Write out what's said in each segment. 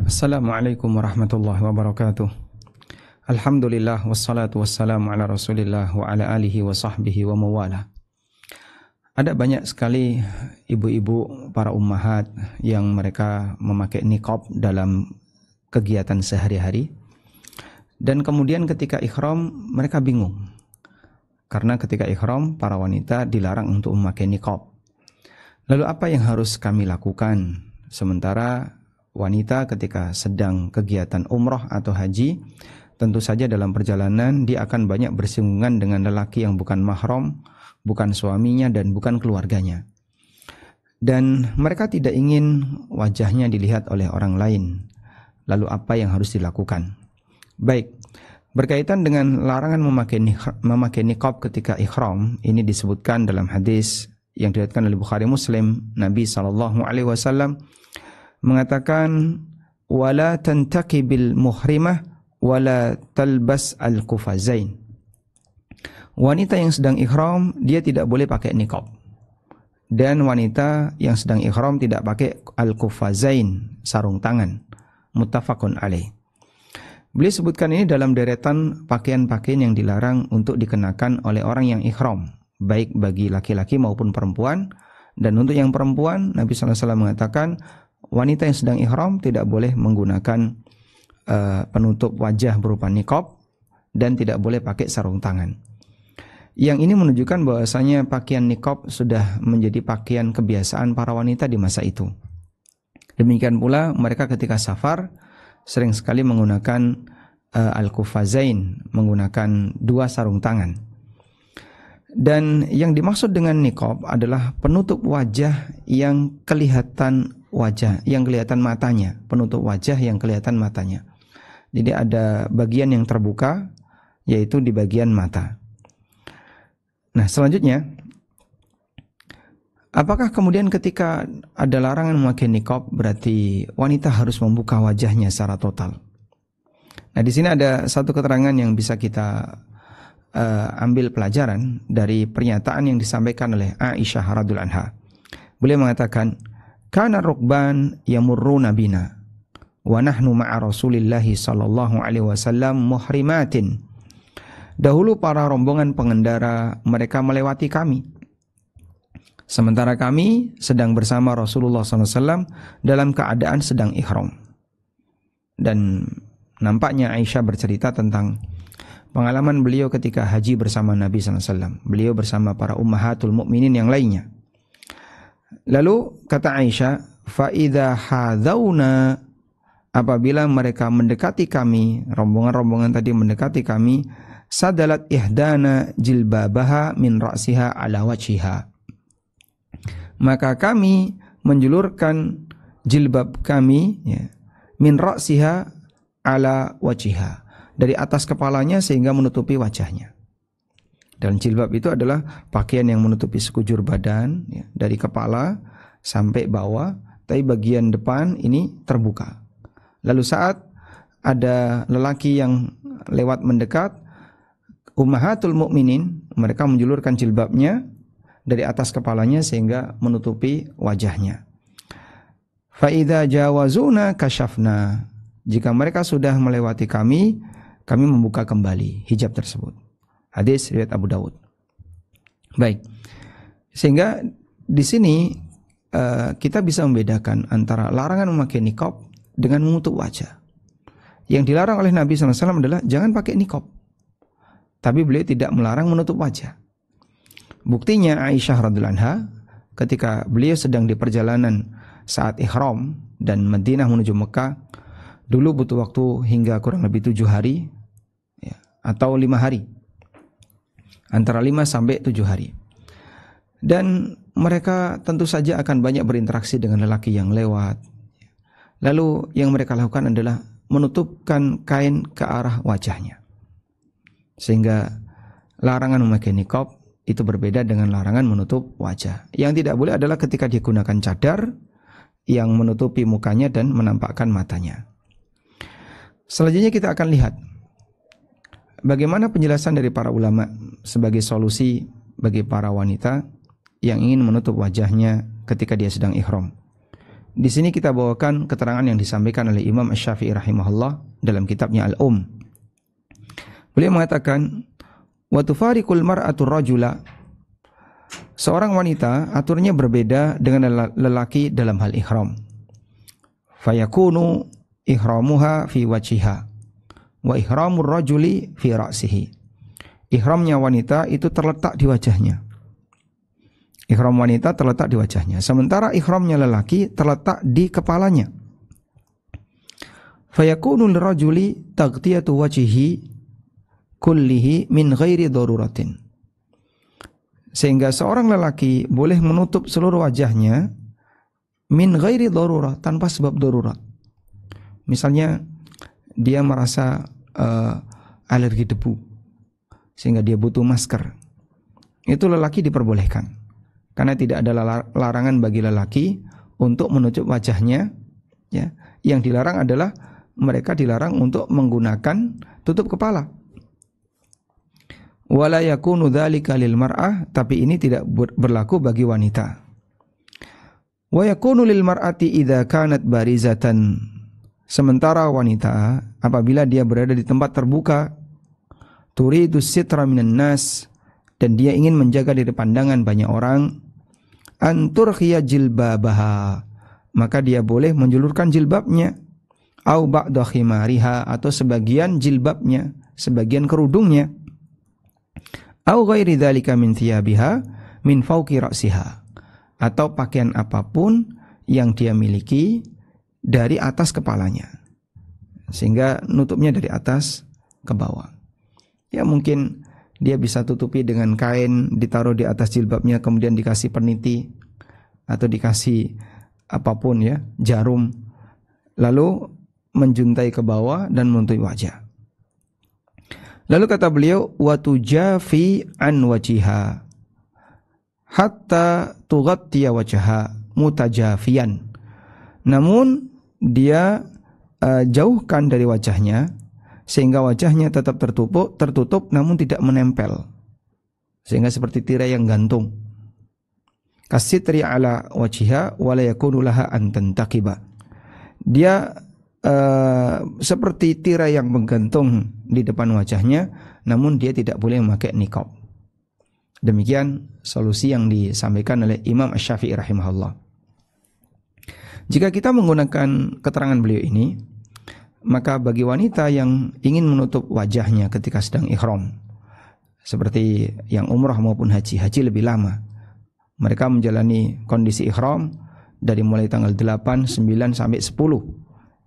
Assalamualaikum warahmatullahi wabarakatuh. Alhamdulillah wassalatu wassalamu ala Rasulillah wa ala alihi wa sahbihi wa mawala. Ada banyak sekali ibu-ibu para ummahat yang mereka memakai niqab dalam kegiatan sehari-hari. Dan kemudian ketika ihram mereka bingung. Karena ketika ihram para wanita dilarang untuk memakai niqab. Lalu apa yang harus kami lakukan? Sementara wanita ketika sedang kegiatan umroh atau haji, tentu saja dalam perjalanan dia akan banyak bersinggungan dengan lelaki yang bukan mahram, bukan suaminya dan bukan keluarganya. Dan mereka tidak ingin wajahnya dilihat oleh orang lain. Lalu apa yang harus dilakukan? Baik, berkaitan dengan larangan memakai niqab ketika ihram, ini disebutkan dalam hadis yang diriwayatkan oleh Bukhari Muslim. Nabi SAW mengatakan, wala tantaqibil muhrimah wala talbas al-qufazain. Wanita yang sedang ihram dia tidak boleh pakai niqab. Dan wanita yang sedang ihram tidak pakai al-qufazain, sarung tangan. Muttafaqun alaih. Beliau sebutkan ini dalam deretan pakaian-pakaian yang dilarang untuk dikenakan oleh orang yang ihram, baik bagi laki-laki maupun perempuan. Dan untuk yang perempuan, Nabi SAW mengatakan wanita yang sedang ihram tidak boleh menggunakan penutup wajah berupa niqab dan tidak boleh pakai sarung tangan. Yang ini menunjukkan bahwasanya pakaian niqab sudah menjadi pakaian kebiasaan para wanita di masa itu. Demikian pula mereka ketika safar sering sekali menggunakan al-qufazain, menggunakan dua sarung tangan. Dan yang dimaksud dengan niqab adalah penutup wajah yang kelihatan wajah, yang kelihatan matanya, penutup wajah yang kelihatan matanya. Jadi ada bagian yang terbuka, yaitu di bagian mata. Nah, selanjutnya, apakah kemudian ketika ada larangan memakai niqab berarti wanita harus membuka wajahnya secara total? Nah, di sini ada satu keterangan yang bisa kita ambil pelajaran dari pernyataan yang disampaikan oleh Aisyah radhiyallahu anha. Beliau mengatakan, kana rukban yamurruna bina wa nahnu ma'a Rasulillahi sallallahu alaihi wasallam muhrimatin. Dahulu para rombongan pengendara mereka melewati kami, sementara kami sedang bersama Rasulullah SAW dalam keadaan sedang ihram. Dan nampaknya Aisyah bercerita tentang pengalaman beliau ketika haji bersama Nabi SAW. Beliau bersama para ummahatul mukminin yang lainnya. Lalu kata Aisyah, فَإِذَا حَذَوْنَا, apabila mereka mendekati kami, rombongan-rombongan tadi mendekati kami, sadalat ihdana jilbabaha min ra'siha ala wajhiha. Maka kami menjulurkan jilbab kami min ra'siha ala wajhiha, dari atas kepalanya sehingga menutupi wajahnya. Dan jilbab itu adalah pakaian yang menutupi sekujur badan, dari kepala sampai bawah, tapi bagian depan ini terbuka. Lalu saat ada lelaki yang lewat mendekat, ummahatul mukminin, mereka menjulurkan jilbabnya dari atas kepalanya sehingga menutupi wajahnya. Fa idza jawazuna kashafna, jika mereka sudah melewati kami membuka kembali hijab tersebut. Hadis riwayat Abu Dawud. Baik. Sehingga di sini kita bisa membedakan antara larangan memakai niqab dengan menutup wajah. Yang dilarang oleh Nabi SAW adalah jangan pakai niqab. Tapi beliau tidak melarang menutup wajah. Buktinya Aisyah radhiyallahu anha ketika beliau sedang di perjalanan saat ihram dan Madinah menuju Mekah, dulu butuh waktu hingga kurang lebih 7 hari atau 5 hari. Antara 5 sampai 7 hari. Dan mereka tentu saja akan banyak berinteraksi dengan lelaki yang lewat. Lalu yang mereka lakukan adalah menutupkan kain ke arah wajahnya. Sehingga larangan memakai niqab itu berbeda dengan larangan menutup wajah. Yang tidak boleh adalah ketika digunakan cadar yang menutupi mukanya dan menampakkan matanya. Selanjutnya kita akan lihat bagaimana penjelasan dari para ulama sebagai solusi bagi para wanita yang ingin menutup wajahnya ketika dia sedang ihram. di sini kita bawakan keterangan yang disampaikan oleh Imam Asy-Syafi'i rahimahullah dalam kitabnya Al-Um. Beliau mengatakan, wa tufariqul mar'atu rajula, seorang wanita aturnya berbeda dengan lelaki dalam hal ihram. Fayakunu ihramuha fi wajhiha wa ihramur rajuli fi ra'sihi. Ihramnya wanita itu terletak di wajahnya. Ihram wanita terletak di wajahnya, sementara ihramnya lelaki terletak di kepalanya. Fayakunu lirajuli taghtiyatu wajhihi kullihi min ghairi daruratin. Sehingga seorang lelaki boleh menutup seluruh wajahnya min ghairi darurah, tanpa sebab darurat. Misalnya dia merasa alergi debu sehingga dia butuh masker. Itu lelaki diperbolehkan. Karena tidak ada larangan bagi lelaki untuk menutup wajahnya, ya. Yang dilarang adalah mereka dilarang untuk menggunakan tutup kepala. Wala yakunu dzalika lil mar'ah, tapi ini tidak berlaku bagi wanita. Wa yakunu lil mar'ati idza kanat barizatan. Sementara wanita apabila dia berada di tempat terbuka, turidu sitra minan nas, dan dia ingin menjaga dari pandangan banyak orang, anturkhiya jilbabaha, maka dia boleh menjulurkan jilbabnya, au ba'da khimariha, atau sebagian jilbabnya, sebagian kerudungnya, au ghairi dzalika min thiyabiha min fawqi ra'siha, atau pakaian apapun yang dia miliki dari atas kepalanya, sehingga nutupnya dari atas ke bawah. Ya mungkin dia bisa tutupi dengan kain, ditaruh di atas jilbabnya, kemudian dikasih peniti atau dikasih apapun, ya, jarum, lalu menjuntai ke bawah dan menutupi wajah. Lalu kata beliau, wa tujafi an wajiha hatta tughatti wajhaha mutajafiyan. Namun dia jauhkan dari wajahnya sehingga wajahnya tetap tertutup namun tidak menempel, sehingga seperti tirai yang gantung. Kasitri ala wajhiha wa la yakunu laha an tantaqiba. Dia seperti tirai yang menggantung di depan wajahnya, namun dia tidak boleh memakai niqab. Demikian solusi yang disampaikan oleh Imam Asy-Syafi'i rahimahullah. Jika kita menggunakan keterangan beliau ini, maka bagi wanita yang ingin menutup wajahnya ketika sedang ihram, seperti yang umrah maupun haji lebih lama, mereka menjalani kondisi ihram dari mulai tanggal 8, 9 sampai 10,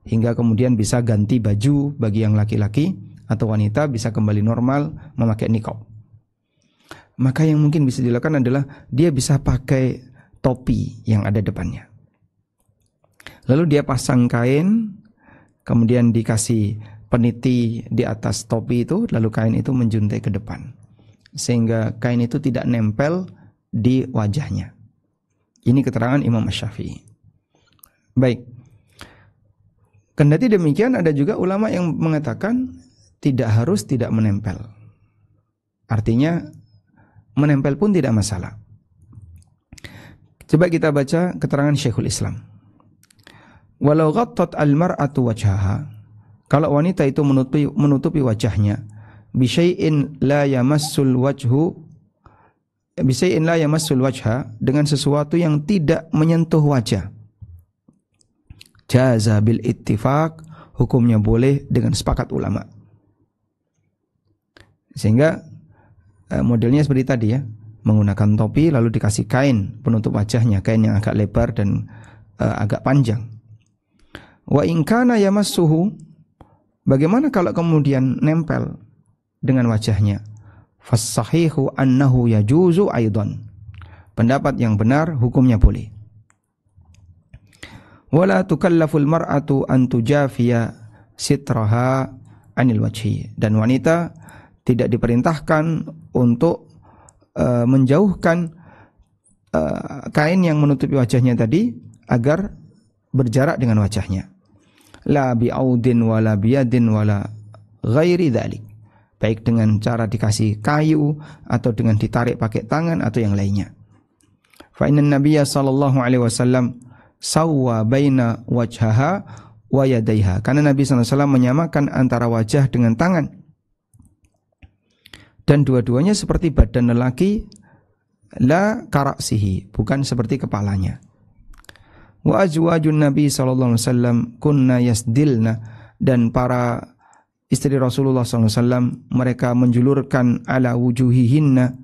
hingga kemudian bisa ganti baju bagi yang laki-laki, atau wanita bisa kembali normal memakai niqab. Maka yang mungkin bisa dilakukan adalah dia bisa pakai topi yang ada depannya. Lalu dia pasang kain, kemudian dikasih peniti di atas topi itu, lalu kain itu menjuntai ke depan, sehingga kain itu tidak nempel di wajahnya. Ini keterangan Imam Asy-Syafi'i. Baik. Kendati demikian, ada juga ulama yang mengatakan tidak harus tidak menempel. Artinya menempel pun tidak masalah. Coba kita baca keterangan Syekhul Islam. Walau ghattat al-mar'atu wajhaha, kalau wanita itu menutupi wajahnya, bisyai'in la yamassul wajha, dengan sesuatu yang tidak menyentuh wajah, jaza bil ittifaq, hukumnya boleh dengan sepakat ulama. Sehingga modelnya seperti tadi, ya, menggunakan topi lalu dikasih kain penutup wajahnya, kain yang agak lebar dan agak panjang. Wa in kana yamassuhu, bagaimana kalau kemudian nempel dengan wajahnya? Fas-sahihu annahu yajuzu aidan, pendapat yang benar hukumnya boleh. Wala tukallaful mar'atu an tujafiya sitraha anil wajhi, dan wanita tidak diperintahkan untuk menjauhkan kain yang menutupi wajahnya tadi agar berjarak dengan wajahnya. La bi'audin wala biyadin wala ghairi dzalik, baik dengan cara dikasih kayu atau dengan ditarik pakai tangan atau yang lainnya. Fa inna Nabiyya sallallahu alaihi wasallam sawwa baina wajhaha wa yadaiha. Karena Nabi SAW menyamakan antara wajah dengan tangan. Dan dua-duanya seperti badan lelaki, la karaksihi, bukan seperti kepalanya. Wa azwajun Nabi SAW kunna yasdilna, dan para istri Rasulullah SAW mereka menjulurkan ala wujuhihinna,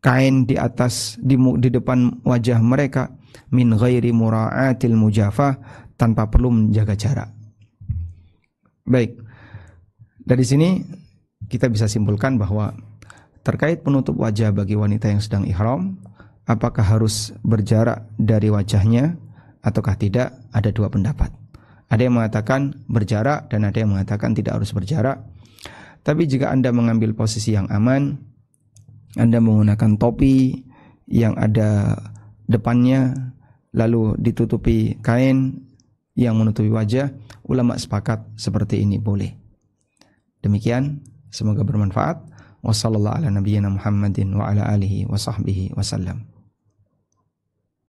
kain di atas di depan wajah mereka, min ghairi mura'atil mujafah, tanpa perlu menjaga jarak. Baik, dari sini kita bisa simpulkan bahwa terkait penutup wajah bagi wanita yang sedang ihram, apakah harus berjarak dari wajahnya ataukah tidak? Ada dua pendapat. Ada yang mengatakan berjarak dan ada yang mengatakan tidak harus berjarak. Tapi jika Anda mengambil posisi yang aman, Anda menggunakan topi yang ada depannya lalu ditutupi kain yang menutupi wajah, ulama sepakat seperti ini boleh. Demikian, semoga bermanfaat. Wassallallahu ala nabiyyina Muhammadin wa ala alihi wa sahbihi wasallam.